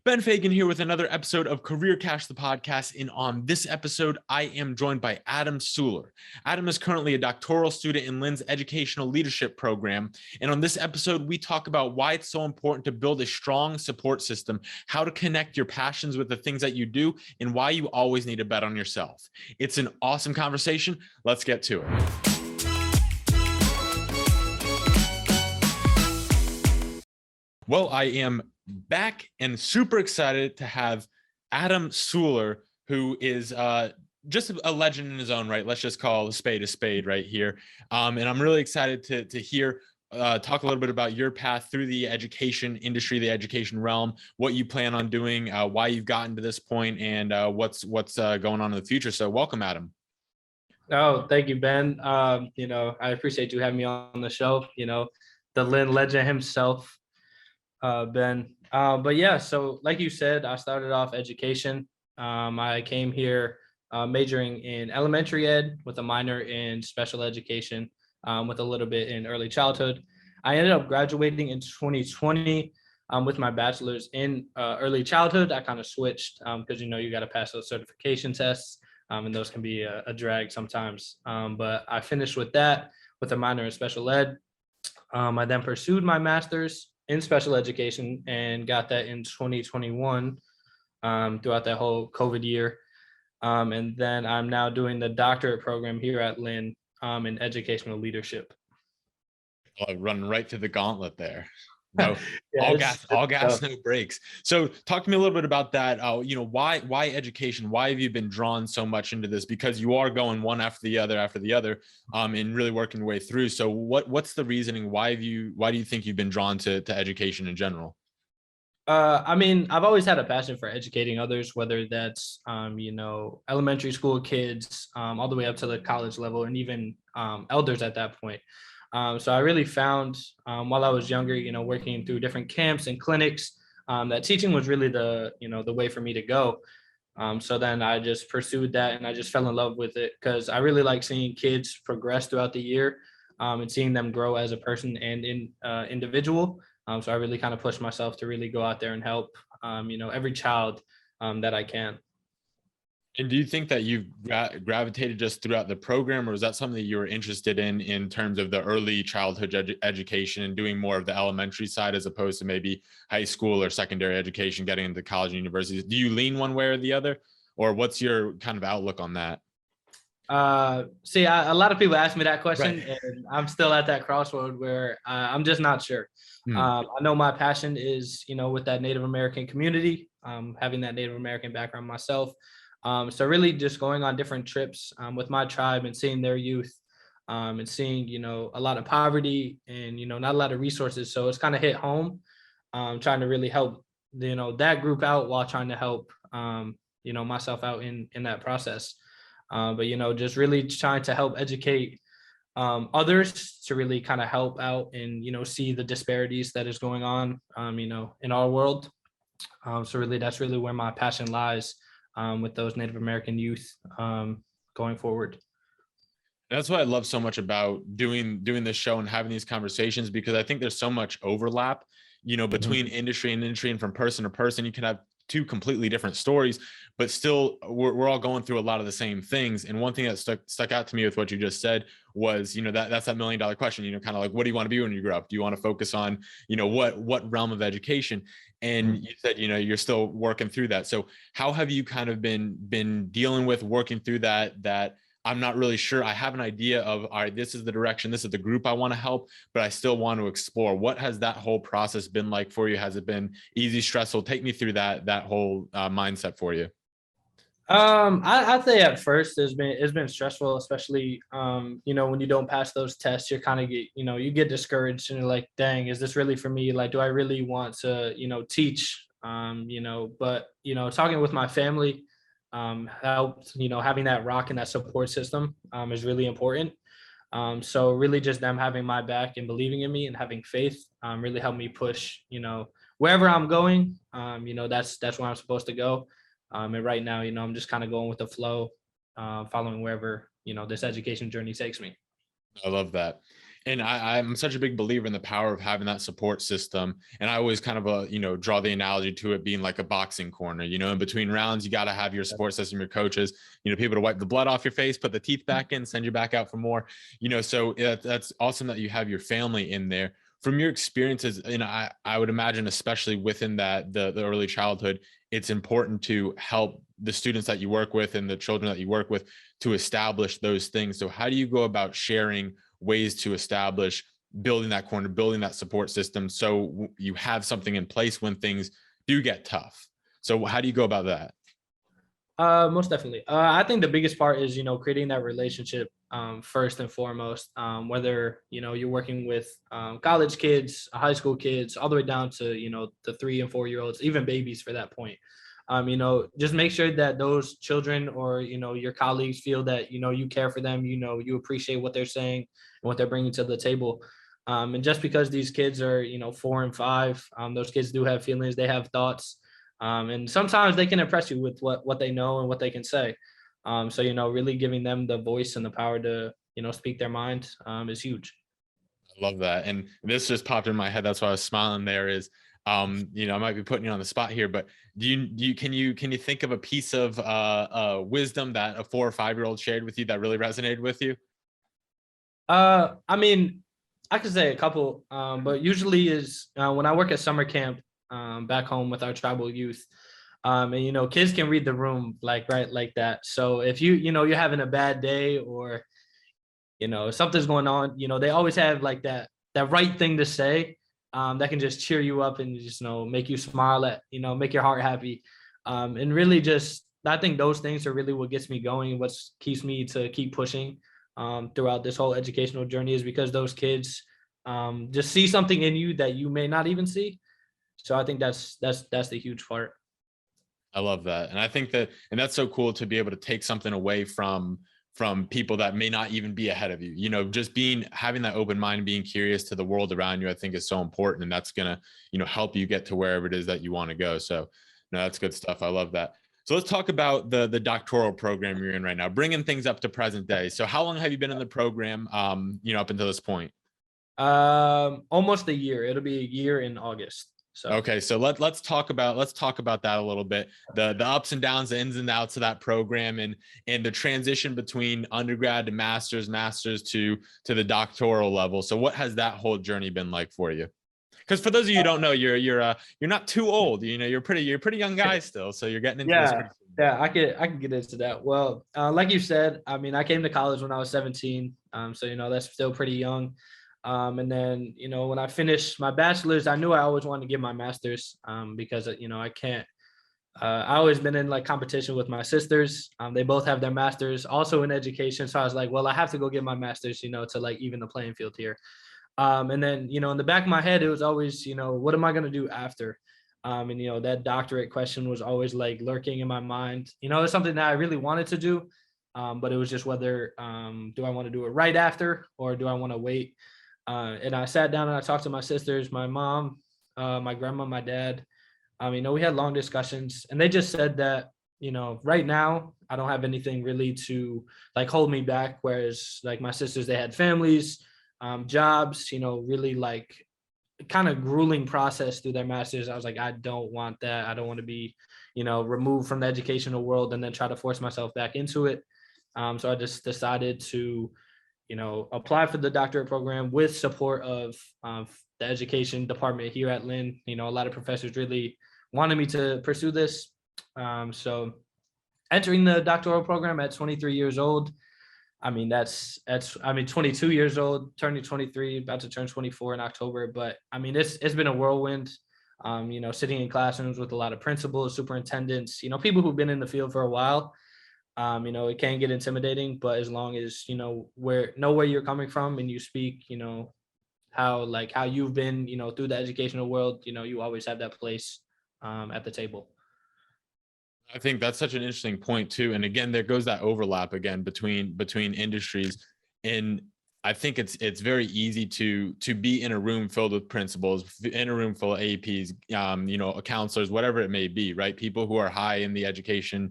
Ben Fagan here with another episode of Career Cash, the podcast. And on this episode, I am joined by Adam Soulor. Adam is currently a doctoral student in Lynn's educational leadership program. And on this episode, we talk about why it's so important to build a strong support system, how to connect your passions with the things that you do, and why you always need to bet on yourself. It's an awesome conversation. Let's get to it. Well, I am back and super excited to have Adam Soulor, who is just a legend in his own right. Let's just call a spade right here. And I'm really excited to hear talk a little bit about your path through the education industry, the education realm, what you plan on doing, why you've gotten to this point, and what's going on in the future. So welcome, Adam. Oh, thank you, Ben. I appreciate you having me on the show. The Lynn legend himself, Ben. But yeah, so like you said, I started off education. I came here majoring in elementary ed with a minor in special education with a little bit in early childhood. I ended up graduating in 2020 with my bachelor's in early childhood. I kind of switched because, you got to pass those certification tests and those can be a drag sometimes. But I finished with that with a minor in special ed. I then pursued my master's in special education and got that in 2021 throughout that whole COVID year. And then I'm now doing the doctorate program here at Lynn in educational leadership. Run right through the gauntlet there. No, Yeah, all gas, no brakes. So talk to me a little bit about that. Why education? Why have you been drawn so much into this? Because you are going one after the other, and really working your way through. So what's the reasoning? Why do you think you've been drawn to education in general? I've always had a passion for educating others, whether that's, elementary school kids, all the way up to the college level, and even elders at that point. So I really found while I was younger, working through different camps and clinics, that teaching was really the way for me to go. So then I just pursued that and I just fell in love with it because I really like seeing kids progress throughout the year and seeing them grow as a person and individual. So I really kind of pushed myself to really go out there and help, every child that I can. And do you think that you've gravitated just throughout the program, or is that something that you were interested in terms of the early childhood education and doing more of the elementary side as opposed to maybe high school or secondary education, getting into college and universities? Do you lean one way or the other, or what's your kind of outlook on that? A lot of people ask me that question, Right. and I'm still at that crossroad where I'm just not sure. I know my passion is, with that Native American community, having that Native American background myself. So really just going on different trips with my tribe and seeing their youth and seeing, a lot of poverty and, not a lot of resources. So it's kind of hit home, trying to really help, that group out while trying to help, myself out in that process. But, just really trying to help educate others to really kind of help out and, see the disparities that is going on, in our world. So really, that's really where my passion lies. With those Native American youth going forward. That's what I love so much about doing this show and having these conversations, because I think there's so much overlap, between industry and from person to person. You can have two completely different stories, but still we're all going through a lot of the same things. And one thing that stuck out to me with what you just said was, that's that $1 million question, kind of like, what do you want to be when you grow up? Do you want to focus on, what realm of education? And you said, you're still working through that. So how have you kind of been dealing with working through that I'm not really sure. I have an idea of, all right, this is the direction, this is the group I want to help, but I still want to explore. What has that whole process been like for you? Has it been easy, stressful? Take me through that mindset for you. I'd say at first it's been stressful, especially when you don't pass those tests. You're kind of you get discouraged and you're like, dang, is this really for me? Like, do I really want to teach? But talking with my family helped. Having that rock and that support system is really important. So really just them having my back and believing in me and having faith really helped me push wherever I'm going. That's where I'm supposed to go. And right now, I'm just kind of going with the flow, following wherever, this education journey takes me. I love that. And I'm such a big believer in the power of having that support system. And I always kind of, draw the analogy to it being like a boxing corner, in between rounds, you got to have your support system, your coaches, people to wipe the blood off your face, put the teeth back in, send you back out for more, so that's awesome that you have your family in there. From your experiences, I would imagine, especially within the early childhood, it's important to help the students that you work with and the children that you work with to establish those things. So how do you go about sharing ways to establish building that corner, building that support system, so you have something in place when things do get tough? So how do you go about that? Most definitely. I think the biggest part is, creating that relationship first and foremost. Whether, you're working with college kids, high school kids, all the way down to, the 3 and 4 year olds, even babies for that point. Just make sure that those children or, your colleagues feel that, you care for them, you appreciate what they're saying and what they're bringing to the table. And just because these kids are, 4 and 5, those kids do have feelings, they have thoughts. And sometimes they can impress you with what they know and what they can say. So, really giving them the voice and the power to, speak their mind is huge. I love that. And this just popped in my head. That's why I was smiling there is, I might be putting you on the spot here, but can you think of a piece of wisdom that a 4 or 5 year old shared with you that really resonated with you? I mean, I could say a couple, but usually is when I work at summer camp back home with our tribal youth. And kids can read the room right like that. So if you're having a bad day or something's going on, they always have like that right thing to say that can just cheer you up and just make you smile make your heart happy. And really just I think those things are really what gets me going, what keeps me to keep pushing throughout this whole educational journey, is because those kids just see something in you that you may not even see. So I think that's the huge part. I love that. And I think and that's so cool to be able to take something away from people that may not even be ahead of you. Just having that open mind, being curious to the world around you, I think is so important. And that's going to, help you get to wherever it is that you want to go. So no, that's good stuff. I love that. So let's talk about the doctoral program you're in right now, bringing things up to present day. So how long have you been in the program, up until this point? Almost a year. It'll be a year in August. So okay, so let's talk about that a little bit. The ups and downs, the ins and outs of that program, and the transition between undergrad to masters to the doctoral level. So what has that whole journey been like for you? Because for those of you who don't know, you're not too old. You're pretty young guy still. So you're getting into this yeah, pretty soon. yeah, I can get into that. Well, like you said, I mean, I came to college when I was 17. So that's still pretty young. And then when I finished my bachelor's, I knew I always wanted to get my master's because I can't. I always been in like competition with my sisters. They both have their masters, also in education. So I was like, well, I have to go get my master's, to like even the playing field here. And then in the back of my head, it was always, what am I going to do after? And that doctorate question was always like lurking in my mind. It's something that I really wanted to do, but it was just whether do I want to do it right after or do I want to wait? And I sat down and I talked to my sisters, my mom, my grandma, my dad. We had long discussions, and they just said that right now I don't have anything really to like hold me back. Whereas like my sisters, they had families, jobs, really like kind of grueling process through their masters. I was like, I don't want that. I don't want to be, removed from the educational world and then try to force myself back into it. So I just decided to apply for the doctorate program with support of the education department here at Lynn. A lot of professors really wanted me to pursue this. So entering the doctoral program at 23 years old, I mean, that's 22 years old, turning 23, about to turn 24 in October. But I mean, it's been a whirlwind. Sitting in classrooms with a lot of principals, superintendents, people who've been in the field for a while. It can get intimidating, but as long as know where you're coming from and you speak, how you've been, through the educational world, you always have that place at the table. I think that's such an interesting point too. And again, there goes that overlap again between industries. And I think it's very easy to be in a room filled with principals, in a room full of APs, counselors, whatever it may be, right? People who are high in the educational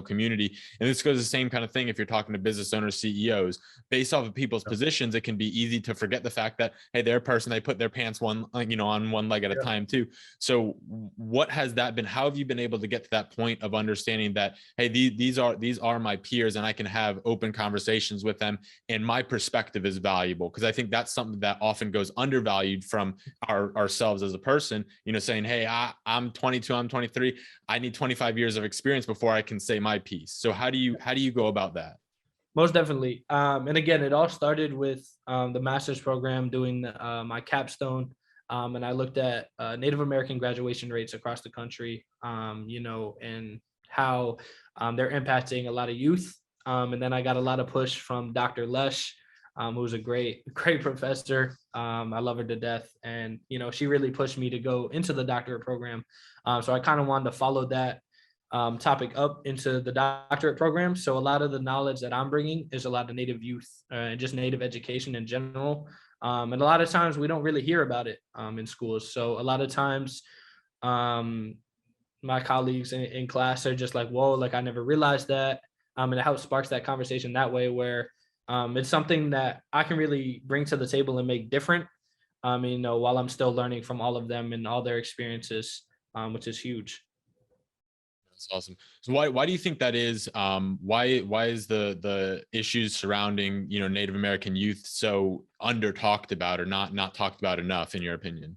community, and this goes the same kind of thing if you're talking to business owners, CEOs. Based off of people's positions, it can be easy to forget the fact that, hey, they're a person, they put their pants on one leg at a time too. So what has that been? How have you been able to get to that point of understanding that, hey, these are my peers, and I can have open conversations with them, and my perspective is valuable? Because I think that's something that often goes undervalued from ourselves as a person, saying, hey, I'm 22, I'm 23, I need 25 years of experience before I can say my piece. So how do you go about that? Most definitely. And again, it all started with the master's program, doing my capstone. And I looked at Native American graduation rates across the country, and how they're impacting a lot of youth. And then I got a lot of push from Dr. Lesh, who's a great professor. I love her to death. And, she really pushed me to go into the doctorate program. So I kind of wanted to follow that topic up into the doctorate program. So a lot of the knowledge that I'm bringing is a lot of Native youth and just Native education in general. And a lot of times we don't really hear about it in schools. So a lot of times um, my colleagues in class are just like, whoa, like I never realized that. And it helps sparks that conversation that way where it's something that I can really bring to the table and make different. While I'm still learning from all of them and all their experiences, which is huge. That's awesome. So why do you think that is? Why is the issues surrounding Native American youth so under talked about, or not talked about enough, in your opinion?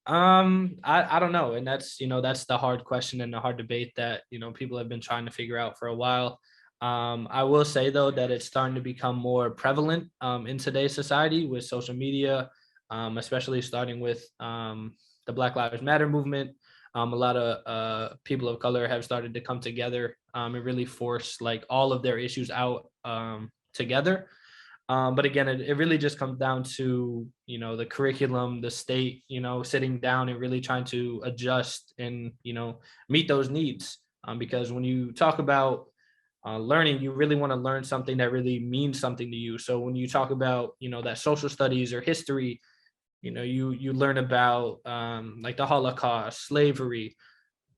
I don't know. And that's the hard question and the hard debate that, people have been trying to figure out for a while. I will say though that it's starting to become more prevalent in today's society with social media, especially starting with the Black Lives Matter movement. A lot of people of color have started to come together and really force like all of their issues out together. But again, it really just comes down to, the curriculum, the state, sitting down and really trying to adjust and, meet those needs. Because when you talk about learning, you really want to learn something that really means something to you. So when you talk about, that social studies or history, you learn about like the Holocaust, slavery,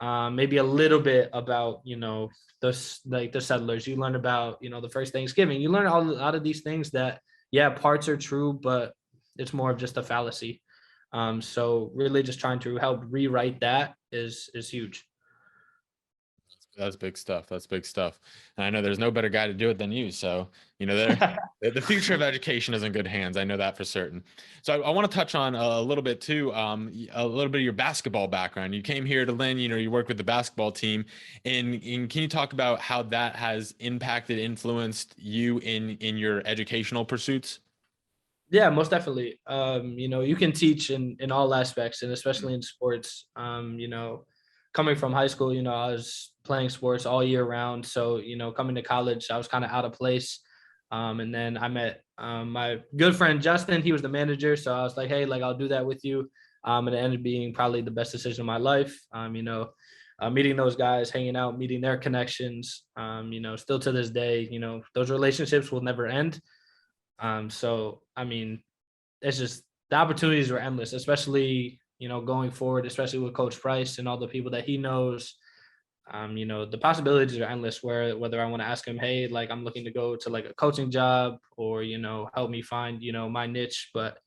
maybe a little bit about the settlers. You learn about the first Thanksgiving. You learn a lot of these things that, yeah, parts are true, but it's more of just a fallacy. So really just trying to help rewrite that is huge. That's big stuff. That's big stuff. And I know there's no better guy to do it than you. So, the future of education is in good hands. I know that for certain. So I want to touch on a little bit too, a little bit of your basketball background. You came here to Lynn, you worked with the basketball team, and can you talk about how that has impacted, influenced you in your educational pursuits? Yeah, most definitely. You can teach in all aspects, and especially in sports. Coming from high school, I was playing sports all year round. So, coming to college, I was kind of out of place. And then I met my good friend Justin. He was the manager, so I was like, hey, like I'll do that with you. And it ended up being probably the best decision of my life. Meeting those guys, hanging out, meeting their connections. Still to this day, those relationships will never end. So I mean, it's just the opportunities were endless, especially going forward, especially with Coach Price and all the people that he knows. The possibilities are endless. Whether I want to ask him, hey, like I'm looking to go to like a coaching job, or help me find my niche. But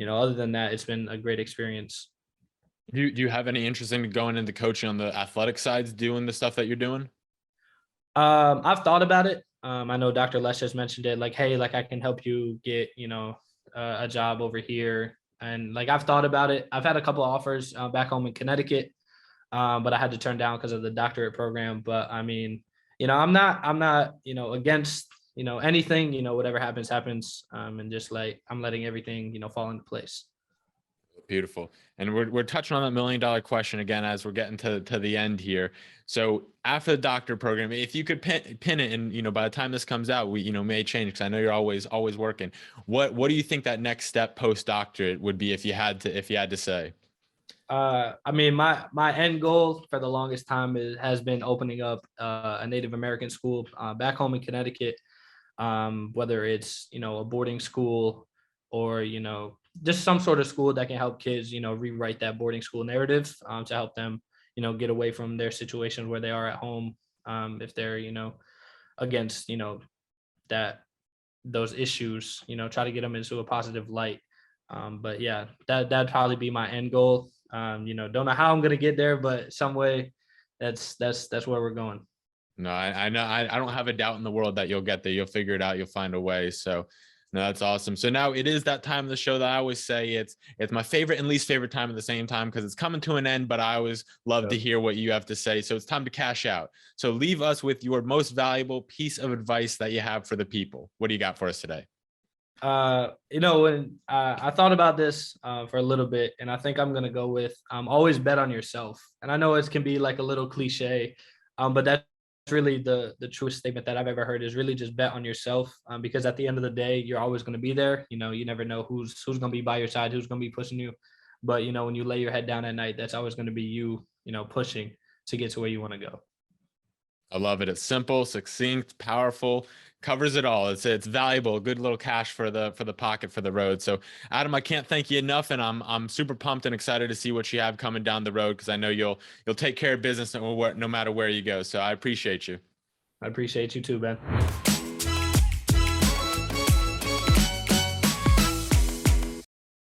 other than that, it's been a great experience. Do you have any interest in going into coaching on the athletic sides, doing the stuff that you're doing? I've thought about it. I know Dr. Les has mentioned it, like, hey, like I can help you get, a job over here. And like I've thought about it. I've had a couple of offers back home in Connecticut, but I had to turn down because of the doctorate program. But I mean, I'm not, against, anything, whatever happens, happens. And just like I'm letting everything, fall into place. Beautiful. And we're touching on that $1 million question again as we're getting to the end here. So after the doctor program, if you could pin it, and by the time this comes out, we may change, because I know you're always working. What do you think that next step post doctorate would be, if you had to say? I mean, my end goal for the longest time has been opening up a Native American school back home in Connecticut. whether it's, a boarding school or, just some sort of school that can help kids, rewrite that boarding school narrative, to help them, get away from their situation where they are at home, if they're, against, that those issues, try to get them into a positive light. But yeah, that'd probably be my end goal. Don't know how I'm gonna get there, but some way that's where we're going. No, I know. I don't have a doubt in the world that you'll get there. You'll figure it out. You'll find a way. So, no, that's awesome. So now it is that time of the show that I always say it's my favorite and least favorite time at the same time because it's coming to an end. But I always love to hear what you have to say. So it's time to cash out. So leave us with your most valuable piece of advice that you have for the people. What do you got for us today? When I thought about this for a little bit, and I think I'm gonna go with always bet on yourself. And I know it can be like a little cliche, but that's really the truest statement that I've ever heard is really just bet on yourself. Because at the end of the day, you're always gonna be there. You never know who's gonna be by your side, who's gonna be pushing you. But when you lay your head down at night, that's always gonna be you, pushing to get to where you want to go. I love it. It's simple, succinct, powerful, covers it all. It's valuable, good little cash for the pocket for the road. So Adam, I can't thank you enough, and I'm super pumped and excited to see what you have coming down the road because I know you'll take care of business no matter where you go. So I appreciate you. I appreciate you too, Ben.